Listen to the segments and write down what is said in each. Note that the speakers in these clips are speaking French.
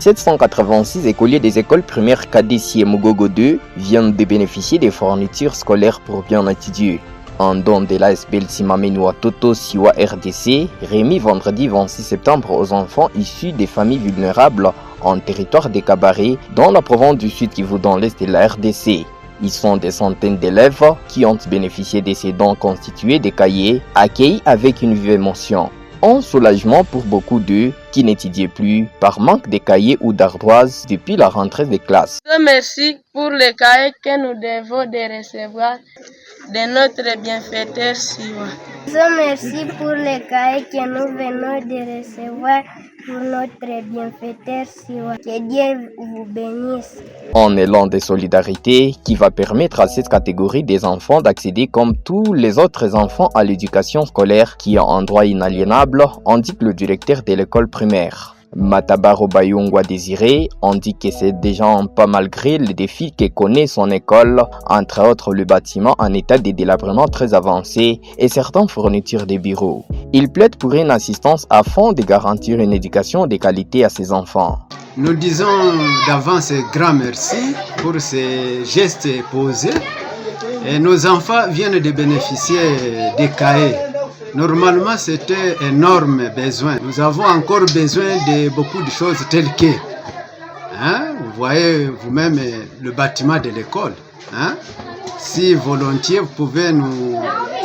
786 écoliers des écoles primaires Kadessi et Mugogo 2 viennent de bénéficier des fournitures scolaires pour bien étudier. Un don de l'ASBL Simameni Watoto Siwa RDC remis vendredi 26 septembre aux enfants issus des familles vulnérables en territoire des Cabarets dans la province du Sud Kivu dans l'est de la RDC. Ils sont des centaines d'élèves qui ont bénéficié de ces dons constitués de cahiers accueillis avec une vive émotion. Un soulagement pour beaucoup d'eux qui n'étudiaient plus par manque de cahiers ou d'ardoises depuis la rentrée des classes. Merci pour les cahiers que nous devons de recevoir de notre bienfaiteur Siwa. Merci pour les cahiers que nous venons de recevoir pour notre bienfaiteur Siwa. Que Dieu vous bénisse. Un élan de solidarité qui va permettre à cette catégorie des enfants d'accéder comme tous les autres enfants à l'éducation scolaire qui a un droit inaliénable, indique le directeur de l'école primaire. Matabaro Bayungwa Désiré indique que c'est déjà un pas malgré les défis que connaît son école, entre autres le bâtiment en état de délabrement très avancé et certaines fournitures de bureaux. Il plaide pour une assistance afin de garantir une éducation de qualité à ses enfants. Nous disons d'avance grand merci pour ces gestes posés et nos enfants viennent de bénéficier des cahiers. Normalement, c'était un énorme besoin. Nous avons encore besoin de beaucoup de choses telles que, vous voyez vous-même le bâtiment de l'école. Si volontiers, vous pouvez nous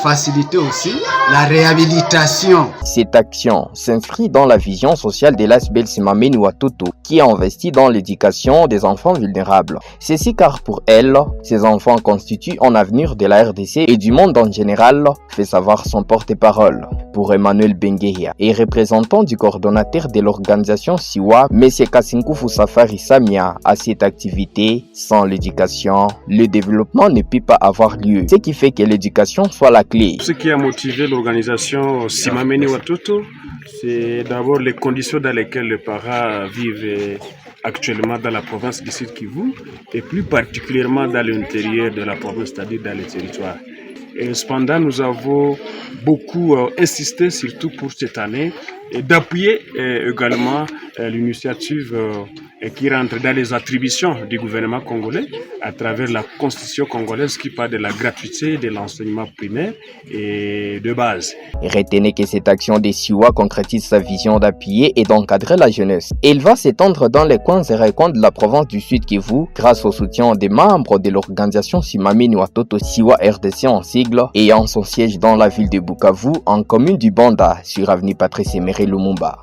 faciliter aussi la réhabilitation. Cette action s'inscrit dans la vision sociale de l'ASBL Simameni Watoto qui a investi dans l'éducation des enfants vulnérables. Ceci car pour elle, ces enfants constituent un avenir de la RDC et du monde en général, fait savoir son porte-parole. Pour Emmanuel Bengueya et représentant du coordonnateur de l'organisation Siwa, M. Kasinkufu Safari Samia, à cette activité, sans l'éducation, le développement ne peut pas avoir lieu. Ce qui fait que l'éducation soit la clé. Ce qui a motivé l'organisation Simameni Watoto, c'est d'abord les conditions dans lesquelles les parents vivent actuellement dans la province du Sud Kivu et plus particulièrement dans l'intérieur de la province, c'est-à-dire dans les territoires. Et cependant, nous avons beaucoup insisté, surtout pour cette année, et d'appuyer également l'initiative qui rentre dans les attributions du gouvernement congolais à travers la constitution congolaise qui parle de la gratuité de l'enseignement primaire et de base. Retenez que cette action des Siwa concrétise sa vision d'appuyer et d'encadrer la jeunesse. Elle va s'étendre dans les coins et recoins de la province du Sud Kivu grâce au soutien des membres de l'organisation Simameni Watoto Siwa RDC en sigle ayant son siège dans la ville de Bukavu en commune du Banda sur avenue Patrice Emery Lumumba.